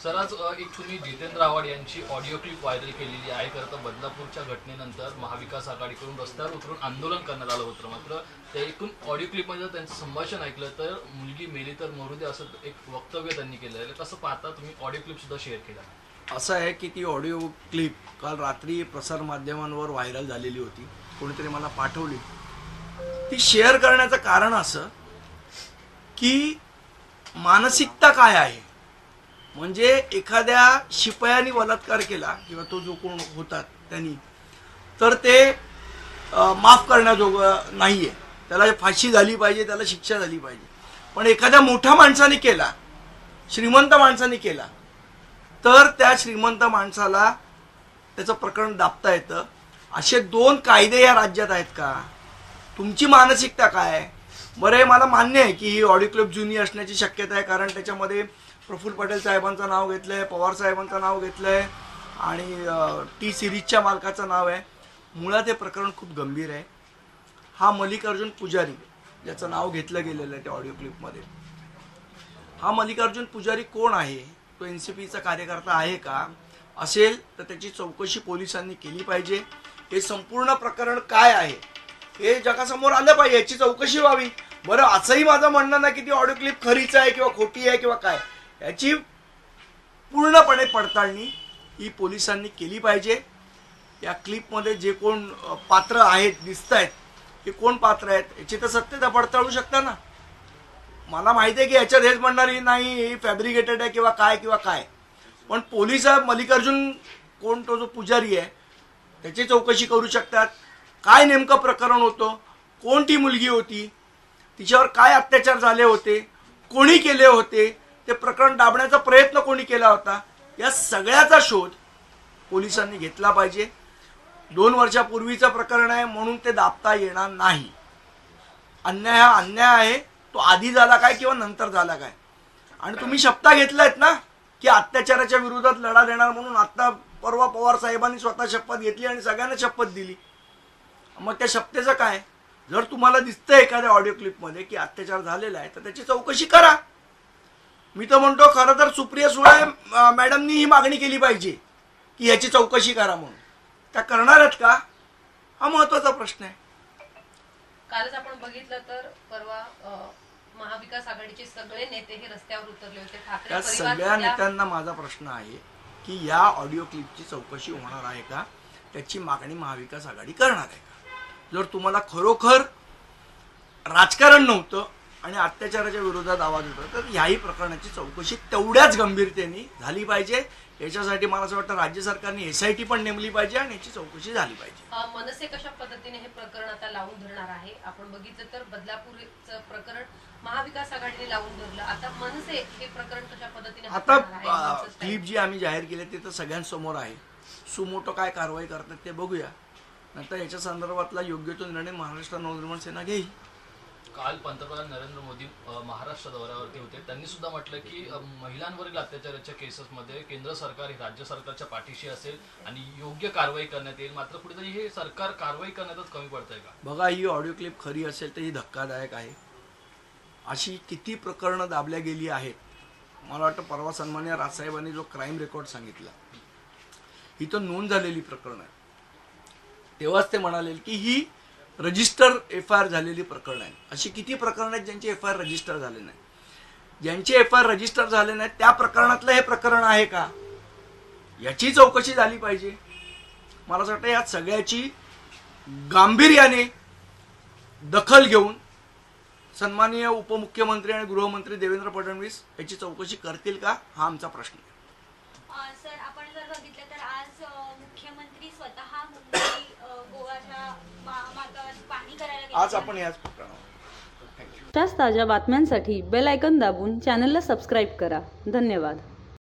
Sir आज एक तुम्ही जितेंद्र आव्हाड यांची ऑडिओ क्लिप व्हायरल केलेली आहे. खरं तर बदलापूरच्या घटनेनंतर महाविकास आघाडीकडून रस्त्यावर उतरून आंदोलन करण्यात आलं होतं. मात्र त्या एकूण ऑडिओ क्लिपमध्ये त्यांचं संभाषण ऐकलं तर मुलगी मेली तर मरू दे असं एक वक्तव्य त्यांनी केलं आहे. कसं पाहता तुम्ही? ऑडिओ क्लिप सुद्धा शेअर केला. असं आहे की ती ऑडिओ क्लिप काल रात्री प्रसारमाध्यमांवर व्हायरल झालेली होती. कोणीतरी मला पाठवली. ती शेअर करण्याचं कारण असं की मानसिकता काय आहे, म्हणजे एखाद्या शिपायाने बलात्कार केला किंवा तो जो कोण होता त्यांनी, तर ते माफ करण्याजोगं नाही आहे. त्याला फाशी झाली पाहिजे, त्याला शिक्षा झाली पाहिजे. पण एखाद्या मोठ्या माणसाने केला, श्रीमंत माणसाने केला, तर त्या श्रीमंत माणसाला त्याचं प्रकरण दाबता येतं. असे दोन कायदे या राज्यात आहेत का? तुमची मानसिकता काय आहे? बरं, मला मान्य आहे की ही ऑडिओ क्लिप जुनी असण्याची शक्यता आहे, कारण त्याच्यामध्ये प्रफुल्ल पटेल साहेबांचं नाव घेतलं आहे, पवार साहेबांचं नाव घेतलं आहे आणि टी सिरीजच्या मालकाचं नाव आहे. मुळात हे प्रकरण खूप गंभीर आहे. हा मल्लिकार्जुन पुजारी ज्याचं नाव घेतलं गेलेलं आहे त्या ऑडिओ क्लिपमध्ये, हा मल्लिकार्जुन पुजारी कोण आहे? तो NCPचा कार्यकर्ता आहे का? असेल तर त्याची चौकशी पोलिसांनी केली पाहिजे. हे संपूर्ण प्रकरण काय आहे हे जगासमोर आलं पाहिजे, याची चौकशी व्हावी. बरं, असंही माझं म्हणणं नाही की ती ऑडिओ क्लिप खरीच आहे किंवा खोटी आहे किंवा काय. याची पूर्णपणे पडताळणी ही पोलिसांनी केली पाहिजे. या क्लिपमध्ये जे कोण पात्र आहेत, दिसत आहेत, हे कोण पात्र आहेत याची तर सत्यता पडताळू शकता ना. मला माहिती आहे की याच्यात हेच म्हणणारी नाही ही फॅब्रिकेटेड आहे किंवा काय, पण पोलिस मल्लिकार्जुन कोण, तो जो पुजारी आहे त्याची चौकशी करू शकतात. काय नेमकं प्रकरण होतं, कोण ती मुलगी होती, तिच्यावर काय अत्याचार झाले होते, कोणी केले होते, ते प्रकरण दाबण्याचा प्रयत्न कोणी केला होता, या सगळ्याचा शोध पोलिसांनी घेतला पाहिजे. 2 वर्षापूर्वीचं प्रकरण आहे म्हणून ते दाबता येणार नाही. अन्याय हा अन्याय आहे, तो आधी झाला काय किंवा नंतर झाला काय. आणि तुम्ही शपथ घेतलायत ना की अत्याचाराच्या विरोधात लढा देणार म्हणून. आता परवा पवार साहेबांनी स्वतः शपथ घेतली आणि सगळ्यांना शपथ दिली. मग त्या शपथेचं काय? जर तुम्हाला दिसतंय एखाद्या ऑडिओ क्लिपमध्ये की अत्याचार झालेला आहे तर त्याची चौकशी करा. मी तर म्हणतो खरं तर सुप्रिया सुळे मॅडमनी ही मागणी केली पाहिजे की याची चौकशी करा म्हणून. त्या करणार आहेत का? हा महत्वाचा प्रश्न आहे. कालच आपण बघितलं तर परवा महाविकास आघाडीचे सगळे नेते हे रस्त्यावर उतरले होते. त्या सगळ्या नेत्यांना माझा प्रश्न आहे की या ऑडिओ क्लिपची चौकशी होणार आहे का, त्याची मागणी महाविकास आघाडी करणार आहे का? जर तुम्हाला खरोखर राजकारण नव्हतं आणि अत्याचाराच्या विरोधात आवाज होता तर याही प्रकरणाची चौकशी तेवढ्याच गंभीरतेने झाली पाहिजे. याच्यासाठी मला असं वाटतं राज्य सरकारने SIT पण नेमली पाहिजे आणि याची चौकशी झाली पाहिजे. मनसे कशा पद्धतीने हे प्रकरण आता लावून धरणार आहे? आपण बघितलं तर बदलापूरचं प्रकरण महाविकास आघाडीने लावून धरलं. आता मनसे हे प्रकरण कशा पद्धतीने आता क्लिप जी आम्ही जाहीर केली ते तर सगळ्यांसमोर आहे. सुमोटो काय कारवाई करतात ते बघूया. नंतर याच्या संदर्भातला योग्य तो निर्णय महाराष्ट्र नवनिर्माण सेना घेईल. काल पंतप्रधान नरेंद्र मोदी महाराष्ट्र दौऱ्यावरती होते. त्यांनी सुद्धा म्हटलं की महिलांवरील अत्याचाराच्या केसेसमध्ये केंद्र सरकार हे राज्य सरकारच्या पाठीशी असेल आणि योग्य कारवाई करण्यात येईल. मात्र कुठेतरी हे सरकार कारवाई करण्यातच कमी पडतंय का? बघा, ही ऑडिओ क्लिप खरी असेल तर ही धक्कादायक आहे. अशी किती प्रकरणं दाबल्या गेली आहेत. मला वाटतं परवा सन्मान्य राजसाहेबांनी जो क्राईम रेकॉर्ड सांगितला, ही तर नोंद झालेली प्रकरण आहे. तेव्हाच ते म्हणाले की ही रजिस्टर FIR झालेली प्रकरण आहे. अशी किती प्रकरण आहेत ज्यांची FIR रजिस्टर झाले नाही. ज्यांचे FIR रजिस्टर झाले नाही त्या प्रकरणातलं हे प्रकरण आहे का, याची चौकशी झाली पाहिजे. मला असं वाटतं यात सगळ्याची गांभीर्याने दखल घेऊन सन्माननीय उपमुख्यमंत्री आणि गृहमंत्री देवेंद्र फडणवीस याची चौकशी करतील का, हा आमचा प्रश्न आहे. सर, आपण जर बघितलं तर आज मुख्यमंत्री स्वतः मुंबई गोवाच्या मार्गावर पाहणी करायला गेले. आज आपण याच प्रकरणावर. ताज्या बातम्यांसाठी बेल आयकॉन दाबून चॅनलला सबस्क्राईब करा. धन्यवाद.